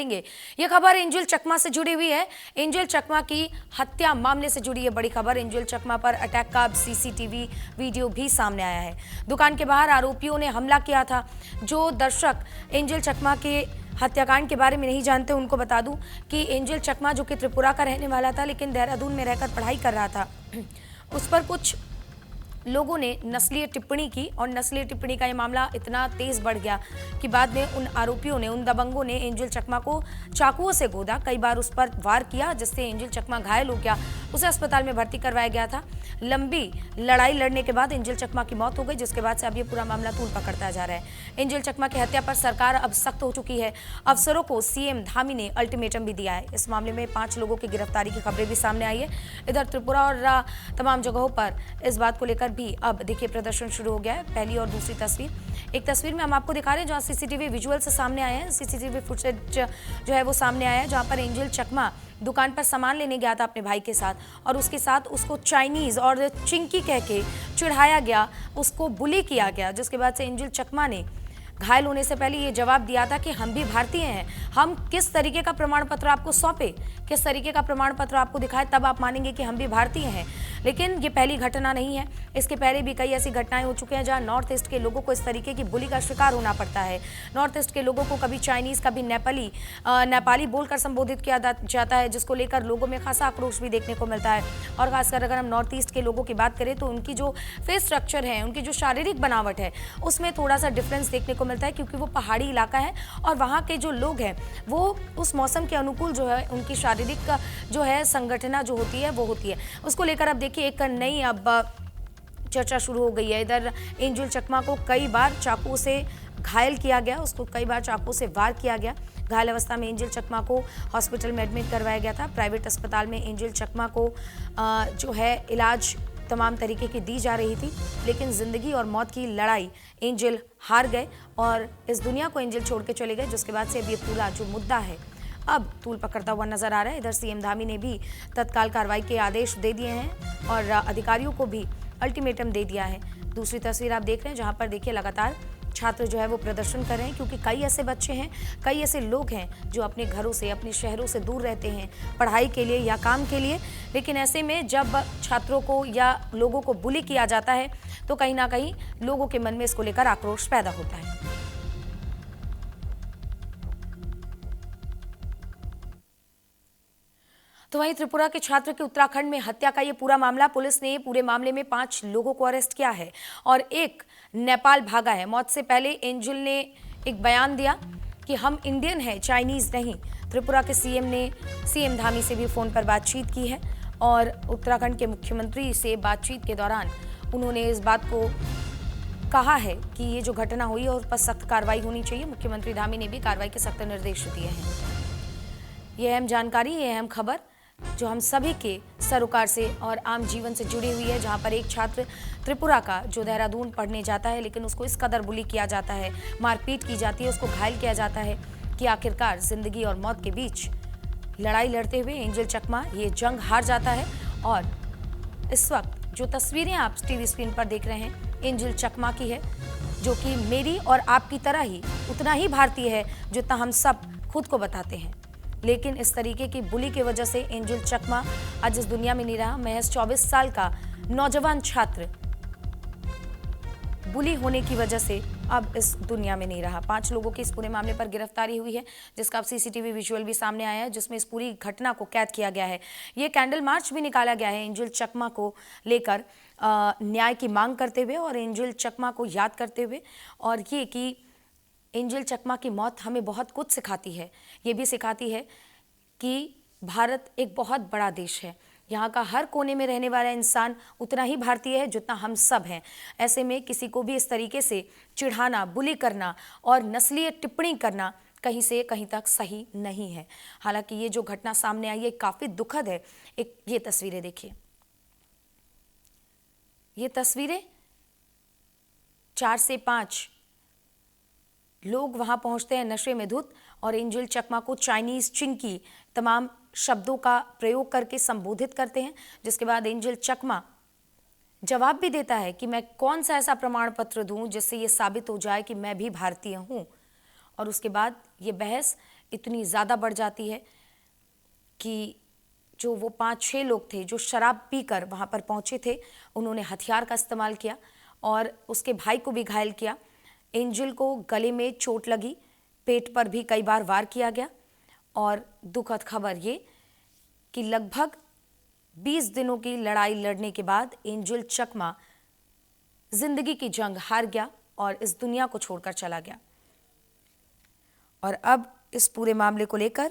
ये खबर एंजल चकमा से जुड़ी हुई है। एंजल चकमा की हत्या मामले से जुड़ी है बड़ी खबर। एंजल चकमा पर अटैक का सीसीटीवी वीडियो भी सामने आया है। दुकान के बाहर आरोपियों ने हमला किया था। जो दर्शक एंजल चकमा के हत्याकांड के बारे में नहीं जानते उनको बता दूं कि एंजल चकमा जो कि त्रिपुरा का रहने वाला था लेकिन देहरादून में रहकर पढ़ाई कर रहा था, उस पर कुछ लोगों ने नस्लीय टिप्पणी की और नस्लीय टिप्पणी का ये मामला इतना तेज बढ़ गया कि बाद में उन आरोपियों ने, उन दबंगों ने एंजल चकमा को चाकुओं से गोदा, कई बार उस पर वार किया जिससे एंजल चकमा घायल हो गया। उसे अस्पताल में भर्ती करवाया गया था। लंबी लड़ाई लड़ने के बाद एंजल चकमा की मौत हो गई, जिसके बाद से अब ये पूरा मामला तूल पकड़ता जा रहा है। एंजल चकमा की हत्या पर सरकार अब सख्त हो चुकी है। अफसरों को सीएम धामी ने अल्टीमेटम भी दिया है। इस मामले में 5 लोगों की गिरफ्तारी की खबरें भी सामने आई है। इधर त्रिपुरा और तमाम जगहों पर इस बात को लेकर भी अब देखिए प्रदर्शन शुरू हो गया है। पहली और दूसरी तस्वीर, एक तस्वीर में हम आपको दिखा रहे हैं जहां सीसीटीवी विजुअल से सामने आए हैं। सीसीटीवी फुटेज जो है वो सामने आया है जहां पर एंजल चकमा दुकान पर सामान लेने गया था अपने भाई के साथ और उसके साथ उसको चाइनीज और चिंकी कह के चिढ़ाया गया, उसको बुली किया गया, जिसके बाद से एंजल चकमा ने घायल होने से पहले ये जवाब दिया था कि हम भी भारतीय हैं, हम किस तरीके का प्रमाण पत्र आपको सौंपे, किस तरीके का प्रमाण पत्र आपको दिखाए तब आप मानेंगे कि हम भी भारतीय हैं। लेकिन ये पहली घटना नहीं है, इसके पहले भी कई ऐसी घटनाएं हो चुकी हैं जहां नॉर्थ ईस्ट के लोगों को इस तरीके की बुली का शिकार होना पड़ता है। नॉर्थ ईस्ट के लोगों को कभी चाइनीज, कभी नेपाली बोलकर संबोधित किया जाता है, जिसको लेकर लोगों में खासा आक्रोश भी देखने को मिलता है। और खासकर अगर हम नॉर्थ ईस्ट के लोगों की बात करें तो उनकी जो फेस स्ट्रक्चर है, उनकी जो शारीरिक बनावट है, उसमें थोड़ा सा डिफरेंस देखने को मिलता है क्योंकि वो पहाड़ी इलाका है और वहाँ के जो लोग हैं वो उस मौसम के अनुकूल जो है उनकी शारीरिक जो है संगठना जो होती है वो होती है। उसको लेकर अब देखिए एक नई अब चर्चा शुरू हो गई है। इधर एंजल चकमा को कई बार चाकू से घायल किया गया, उसको कई बार चाकू से वार किया गया। घायल अवस्था में एंजल चकमा को हॉस्पिटल में एडमिट करवाया गया था। प्राइवेट अस्पताल में एंजल चकमा को जो है इलाज तमाम तरीके की दी जा रही थी, लेकिन जिंदगी और मौत की लड़ाई एंजल हार गए और इस दुनिया को एंजल छोड़ के चले गए, जिसके बाद से अब ये पूरा जो मुद्दा है अब तूल पकड़ता हुआ नजर आ रहा है। इधर सीएम धामी ने भी तत्काल कार्रवाई के आदेश दे दिए हैं और अधिकारियों को भी अल्टीमेटम दे दिया है। दूसरी तस्वीर आप देख रहे हैं जहां पर देखिए लगातार छात्र जो है वो प्रदर्शन कर रहे हैं क्योंकि कई ऐसे बच्चे हैं, कई ऐसे लोग हैं जो अपने घरों से, अपने शहरों से दूर रहते हैं पढ़ाई के लिए या काम के लिए। लेकिन ऐसे में जब छात्रों को या लोगों को बुली किया जाता है तो कहीं ना कहीं लोगों के मन में इसको लेकर आक्रोश पैदा होता है। तो वहीं त्रिपुरा के छात्र की उत्तराखंड में हत्या का ये पूरा मामला, पुलिस ने पूरे मामले में 5 लोगों को अरेस्ट किया है और एक नेपाल भागा है। मौत से पहले एंजल ने एक बयान दिया कि हम इंडियन हैं, चाइनीज नहीं। त्रिपुरा के सीएम धामी से भी फोन पर बातचीत की है और उत्तराखंड के मुख्यमंत्री से बातचीत के दौरान उन्होंने इस बात को कहा है कि ये जो घटना हुई है उस पर सख्त कार्रवाई होनी चाहिए। मुख्यमंत्री धामी ने भी कार्रवाई के सख्त निर्देश दिए हैं। ये अहम जानकारी, ये अहम खबर जो हम सभी के सरोकार से और आम जीवन से जुड़ी हुई है, जहां पर एक छात्र त्रिपुरा का जो देहरादून पढ़ने जाता है लेकिन उसको इस कदर बुली किया जाता है, मारपीट की जाती है, उसको घायल किया जाता है कि आखिरकार जिंदगी और मौत के बीच लड़ाई लड़ते हुए एंजल चकमा ये जंग हार जाता है। और इस वक्त जो तस्वीरें आप टीवी स्क्रीन पर देख रहे हैं एंजल चकमा की है, जो कि मेरी और आपकी तरह ही उतना ही भारतीय है जितना हम सब खुद को बताते हैं। लेकिन इस तरीके की बुली की वजह से एंजल चकमा आज इस दुनिया में नहीं रहा। महज 24 साल का नौजवान छात्र बुली होने की वजह से अब इस दुनिया में नहीं रहा। 5 लोगों की इस पूरे मामले पर गिरफ्तारी हुई है, जिसका अब सीसीटीवी विजुअल भी सामने आया है, जिसमें इस पूरी घटना को कैद किया गया है। ये कैंडल मार्च भी निकाला गया है एंजल चकमा को लेकर न्याय की मांग करते हुए और एंजल चकमा को याद करते हुए, और ये कि एंजल चकमा की मौत हमें बहुत कुछ सिखाती है। ये भी सिखाती है कि भारत एक बहुत बड़ा देश है, यहाँ का हर कोने में रहने वाला इंसान उतना ही भारतीय है जितना हम सब हैं। ऐसे में किसी को भी इस तरीके से चिढ़ाना, बुली करना और नस्लीय टिप्पणी करना कहीं से कहीं तक सही नहीं है। हालांकि ये जो घटना सामने आई है काफ़ी दुखद है। एक ये तस्वीरें देखिए, ये तस्वीरें 4 से 5 लोग वहां पहुंचते हैं नशे में धुत और एंजल चकमा को चाइनीज, चिंकी तमाम शब्दों का प्रयोग करके संबोधित करते हैं, जिसके बाद एंजल चकमा जवाब भी देता है कि मैं कौन सा ऐसा प्रमाण पत्र दूं जिससे ये साबित हो जाए कि मैं भी भारतीय हूं। और उसके बाद ये बहस इतनी ज़्यादा बढ़ जाती है कि जो वो 5-6 लोग थे जो शराब पीकर वहाँ पर पहुँचे थे, उन्होंने हथियार का इस्तेमाल किया और उसके भाई को भी घायल किया। एंजल को गले में चोट लगी, पेट पर भी कई बार वार किया गया और दुखद खबर ये कि लगभग 20 दिनों की लड़ाई लड़ने के बाद एंजल चकमा जिंदगी की जंग हार गया और इस दुनिया को छोड़कर चला गया। और अब इस पूरे मामले को लेकर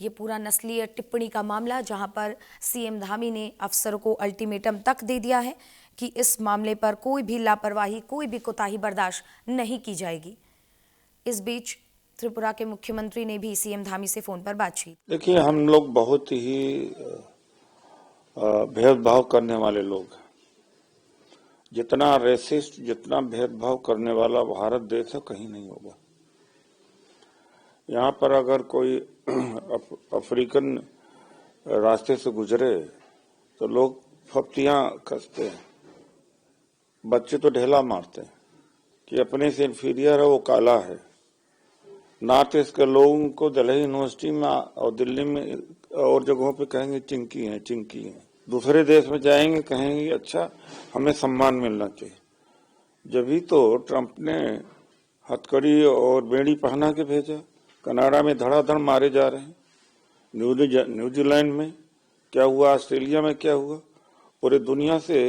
ये पूरा नस्लीय टिप्पणी का मामला, जहां पर सीएम धामी ने अफसरों को अल्टीमेटम तक दे दिया है कि इस मामले पर कोई भी लापरवाही, कोई भी कोताही बर्दाश्त नहीं की जाएगी। इस बीच त्रिपुरा के मुख्यमंत्री ने भी सीएम धामी से फोन पर बातचीत। देखिए, हम लोग बहुत ही भेदभाव करने वाले लोग हैं। जितना रेसिस्ट, जितना भेदभाव करने वाला भारत देश है, कहीं नहीं होगा। यहाँ पर अगर कोई अफ्रीकन रास्ते से गुजरे तो लोग फप्तियां कसते हैं, बच्चे तो ढेला मारते हैं कि अपने से इंफीरियर है, वो काला है। नॉर्थ ईस्ट के लोगों को दिल्ली यूनिवर्सिटी में और दिल्ली में और जगहों पे कहेंगे चिंकी है, चिंकी है। दूसरे देश में जाएंगे, कहेंगे अच्छा हमें सम्मान मिलना चाहिए। जब ही तो ट्रंप ने हथकड़ी और बेड़ी पहना के भेजा। कनाडा में धड़ाधड़ मारे जा रहे हैं, न्यूजीलैंड में क्या हुआ, ऑस्ट्रेलिया में क्या हुआ। पूरे दुनिया से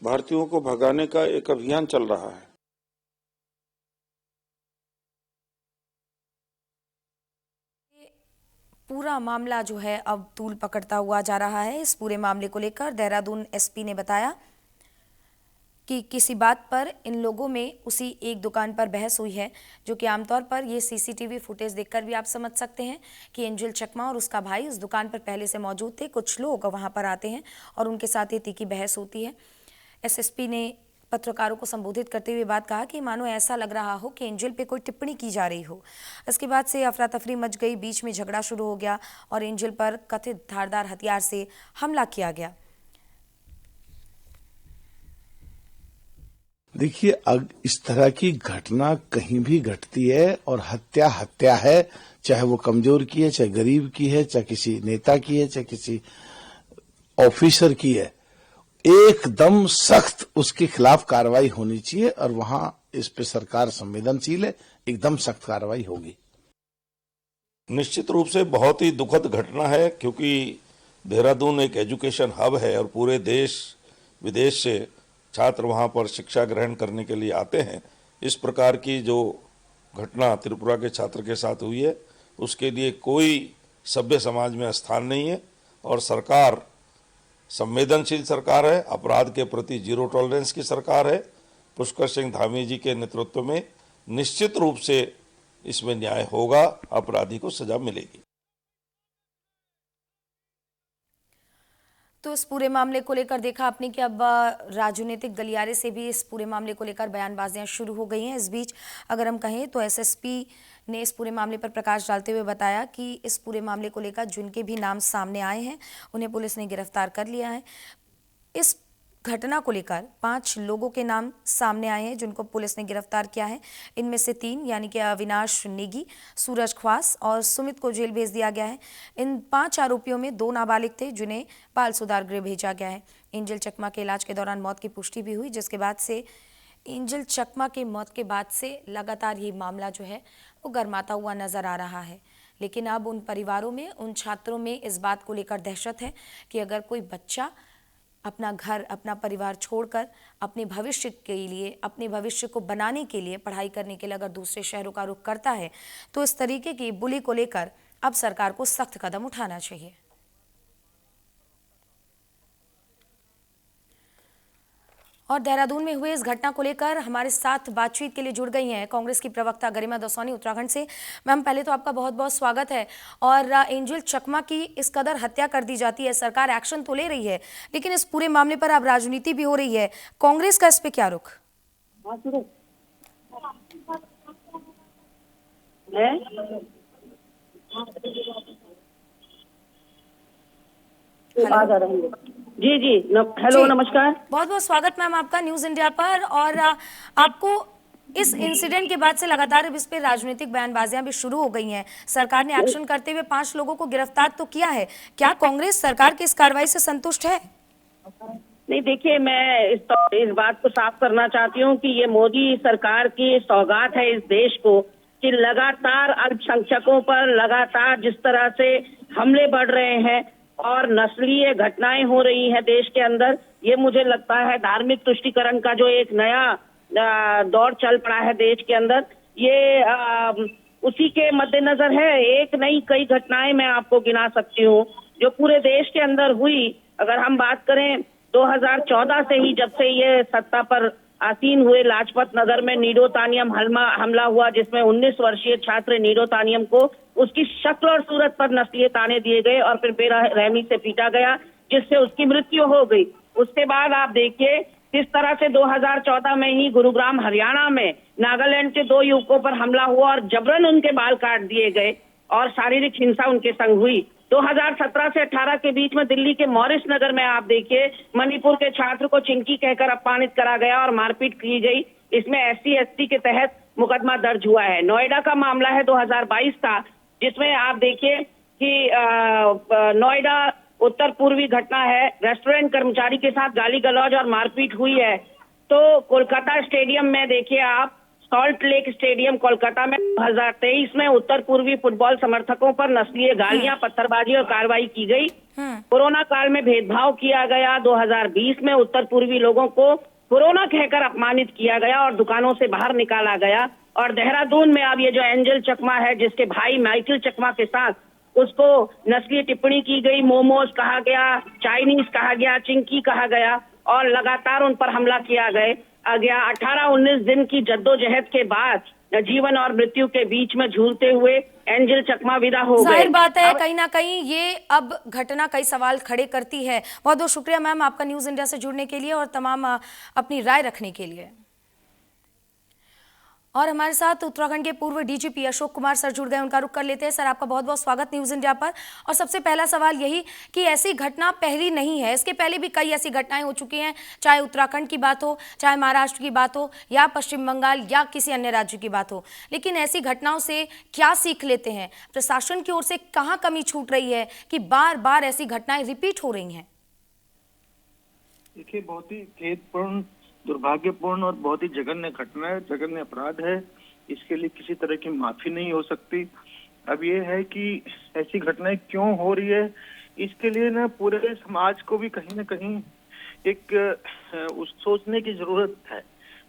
भारतीयों को भगाने का एक अभियान चल रहा है। पूरा मामला जो है अब तूल पकड़ता हुआ जा रहा है। इस पूरे मामले को लेकर देहरादून एसपी ने बताया कि किसी बात पर इन लोगों में उसी एक दुकान पर बहस हुई है, जो कि आमतौर पर ये सीसीटीवी फुटेज देखकर भी आप समझ सकते हैं कि एंजल चकमा और उसका भाई उस दुकान पर पहले से मौजूद थे। कुछ लोग वहां पर आते हैं और उनके साथ ये तीखी बहस होती है। एसएसपी ने पत्रकारों को संबोधित करते हुए बात कहा कि मानो ऐसा लग रहा हो कि एंजल पे कोई टिप्पणी की जा रही हो। इसके बाद से अफरा तफरी मच गई, बीच में झगड़ा शुरू हो गया और एंजल पर कथित धारदार हथियार से हमला किया गया। देखिए, अब इस तरह की घटना कहीं भी घटती है और हत्या हत्या है, चाहे वो कमजोर की है, चाहे गरीब की है, चाहे किसी नेता की है, चाहे किसी ऑफिसर की है, एकदम सख्त उसके खिलाफ कार्रवाई होनी चाहिए और वहां इस पे सरकार संवेदनशील है, एकदम सख्त कार्रवाई होगी। निश्चित रूप से बहुत ही दुखद घटना है, क्योंकि देहरादून एक एजुकेशन हब है और पूरे देश विदेश से छात्र वहां पर शिक्षा ग्रहण करने के लिए आते हैं। इस प्रकार की जो घटना त्रिपुरा के छात्र के साथ हुई है, उसके लिए कोई सभ्य समाज में स्थान नहीं है और सरकार संवेदनशील सरकार है, अपराध के प्रति जीरो टॉलरेंस की सरकार है। पुष्कर सिंह धामी जी के नेतृत्व में निश्चित रूप से इसमें न्याय होगा, अपराधी को सजा मिलेगी। तो इस पूरे मामले को लेकर देखा आपने कि अब राजनीतिक गलियारे से भी इस पूरे मामले को लेकर बयानबाजियां शुरू हो गई हैं। इस बीच अगर हम कहें तो एसएसपी ने इस पूरे मामले पर प्रकाश डालते हुए बताया कि इस पूरे मामले को लेकर जिनके भी नाम सामने आए हैं उन्हें पुलिस ने गिरफ्तार कर लिया है। इस घटना को लेकर 5 लोगों के नाम सामने आए हैं जिनको पुलिस ने गिरफ्तार किया है। इनमें से 3 यानी कि अविनाश नेगी, सूरज ख्वास और सुमित को जेल भेज दिया गया है। इन 5 आरोपियों में 2 नाबालिग थे जिन्हें बाल सुधार गृह भेजा गया है। एंजल चकमा के इलाज के दौरान मौत की पुष्टि भी हुई, जिसके बाद से एंजल चकमा के मौत के बाद से लगातार ये मामला जो है वो गर्माता हुआ नजर आ रहा है। लेकिन अब उन परिवारों में, उन छात्रों में इस बात को लेकर दहशत है कि अगर कोई बच्चा अपना घर, अपना परिवार छोड़कर अपने भविष्य के लिए, अपने भविष्य को बनाने के लिए, पढ़ाई करने के लिए अगर दूसरे शहरों का रुख करता है तो इस तरीके की बुली को लेकर अब सरकार को सख्त कदम उठाना चाहिए। और देहरादून में हुए इस घटना को लेकर हमारे साथ बातचीत के लिए जुड़ गई हैं कांग्रेस की प्रवक्ता गरिमा दसौनी उत्तराखंड से। मैम, पहले तो आपका बहुत बहुत स्वागत है। और एंजल चकमा की इस कदर हत्या कर दी जाती है, सरकार एक्शन तो ले रही है, लेकिन इस पूरे मामले पर अब राजनीति भी हो रही है, कांग्रेस का इस पे क्या रुख? जी जी हेलो, नमस्कार। बहुत बहुत स्वागत मैम आपका न्यूज इंडिया पर। और आपको इस इंसिडेंट के बाद से लगातार अब इस पे राजनीतिक बयानबाजियां भी शुरू हो गई हैं। सरकार ने एक्शन करते हुए 5 लोगों को गिरफ्तार तो किया है। क्या कांग्रेस सरकार की इस कार्रवाई से संतुष्ट है? नहीं, देखिए, मैं इस बात को साफ करना चाहती हूँ कि ये मोदी सरकार की सौगात है इस देश को कि लगातार अल्पसंख्यकों पर लगातार जिस तरह से हमले बढ़ रहे हैं और नस्लीय घटनाएं हो रही हैं देश के अंदर, ये मुझे लगता है धार्मिक तुष्टीकरण का जो एक नया दौर चल पड़ा है देश के अंदर, ये उसी के मद्देनजर है। एक नहीं, कई घटनाएं मैं आपको गिना सकती हूँ जो पूरे देश के अंदर हुई। अगर हम बात करें 2014 से ही, जब से ये सत्ता पर आसीन हुए, लाजपत नगर में नीरो तानियम हमला हुआ, जिसमें 19 वर्षीय छात्र नीरो तानियम को उसकी शक्ल और सूरत पर नस्लीय ताने दिए गए और फिर बेरहमी से पीटा गया, जिससे उसकी मृत्यु हो गई। उसके बाद आप देखिए किस तरह से 2014 में ही गुरुग्राम हरियाणा में नागालैंड के 2 युवकों पर हमला हुआ और जबरन उनके बाल काट दिए गए और शारीरिक हिंसा उनके संग हुई। 2017 से 18 के बीच में दिल्ली के मॉरिस नगर में आप देखिए मणिपुर के छात्र को चिंकी कहकर अपमानित करा गया और मारपीट की गई। इसमें SC ST के तहत मुकदमा दर्ज हुआ है। नोएडा का मामला है 2022 का, जिसमें आप देखिए कि नोएडा उत्तर पूर्वी घटना है, रेस्टोरेंट कर्मचारी के साथ गाली गलौज और मारपीट हुई है। तो कोलकाता स्टेडियम में देखिए आप, सॉल्ट लेक स्टेडियम कोलकाता में 2023 में उत्तर पूर्वी फुटबॉल समर्थकों पर नस्लीय गालियां, पत्थरबाजी और कार्रवाई की गई। कोरोना काल में भेदभाव किया गया। 2020 में उत्तर पूर्वी लोगों को कोरोना कहकर अपमानित किया गया और दुकानों से बाहर निकाला गया। और देहरादून में अब ये जो एंजल चकमा है, जिसके भाई माइकल चकमा के साथ उसको नस्लीय टिप्पणी की गई, मोमोज कहा गया, चाइनीज कहा गया, चिंकी कहा गया और लगातार उन पर हमला किया गया। 18-19 दिन की जद्दोजहद के बाद जीवन और मृत्यु के बीच में झूलते हुए एंजल चकमा विदा हो गए। जाहिर बात है, कहीं ना कहीं ये अब घटना कई सवाल खड़े करती है। बहुत बहुत शुक्रिया मैम आपका न्यूज इंडिया से जुड़ने के लिए और तमाम अपनी राय रखने के लिए। और हमारे साथ उत्तराखंड के पूर्व DGP अशोक कुमार सर जुड़ गए, उनका रुख कर लेते हैं। सर, आपका बहुत बहुत स्वागत न्यूज इंडिया पर। और सबसे पहला सवाल यही कि ऐसी घटना पहली नहीं है, इसके पहले भी कई ऐसी घटनाएं हो चुकी हैं, चाहे उत्तराखंड की बात हो, चाहे महाराष्ट्र की बात हो, या पश्चिम बंगाल या किसी अन्य राज्य की बात हो। लेकिन ऐसी घटनाओं से क्या सीख लेते हैं? प्रशासन की ओर से कहाँ कमी छूट रही है कि बार बार ऐसी घटनाएं रिपीट हो रही हैं? देखिए, बहुत ही खेदपूर्ण, दुर्भाग्यपूर्ण और बहुत ही जघन्य घटना है, जघन्य अपराध है। इसके लिए किसी तरह की माफी नहीं हो सकती। अब ये है कि ऐसी घटनाएं क्यों हो रही है, इसके लिए ना पूरे समाज को भी कहीं ना कहीं एक सोचने की जरूरत है,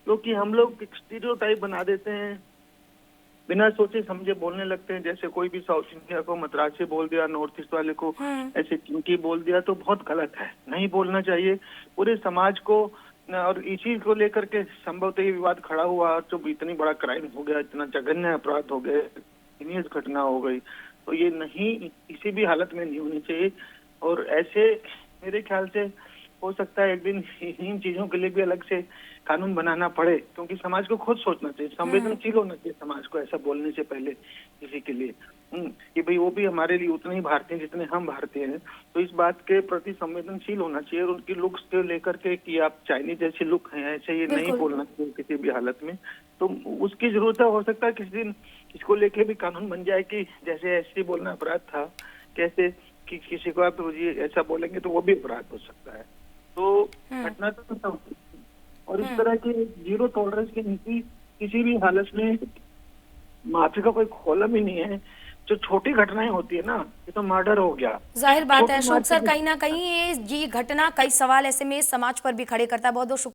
क्योंकि हम लोग एक स्टीरियोटाइप बना देते हैं, बिना सोचे समझे बोलने लगते हैं। जैसे कोई भी साउथ इंडिया को मद्रासी बोल दिया, नॉर्थ ईस्ट वाले को ऐसे चिंकी बोल दिया, तो बहुत गलत है, नहीं बोलना चाहिए। पूरे समाज को, और इसी को लेकर के संभवतः ये विवाद खड़ा हुआ, जो इतनी बड़ा क्राइम हो गया, इतना जघन्य अपराध हो गए, सीरियस घटना हो गई, तो ये नहीं, किसी भी हालत में नहीं होनी चाहिए। और ऐसे मेरे ख्याल से हो सकता है एक दिन इन चीजों के लिए भी अलग से कानून बनाना पड़े, क्योंकि समाज को खुद सोचना चाहिए, संवेदनशील होना चाहिए समाज को ऐसा बोलने से पहले किसी के लिए कि भाई वो भी हमारे लिए उतने ही भारतीय जितने हम भारतीय हैं। तो इस बात के प्रति संवेदनशील होना चाहिए और उनकी लुक्स को लेकर के कि आप चाइनीज जैसे लुक हैं, ऐसे ये नहीं बोलना चाहिए किसी भी हालत में। तो उसकी जरूरत है। हो सकता है किसी दिन इसको लेके भी कानून बन जाए कि जैसे ऐसे बोलना अपराध था, कैसे कि किसी को आप ऐसा बोलेंगे तो वो भी अपराध हो सकता है। तो घटना तो और इस तरह की जीरो टॉलरेंस की नीति किसी भी हालत में माफी का कोई कॉलम ही नहीं है। जो छोटी घटनाएं होती है ना, ये तो मर्डर हो गया। जाहिर बात है अशोक सर, कहीं ना कहीं ये घटना कई सवाल ऐसे में समाज पर भी खड़े करता है। बहुत बहुत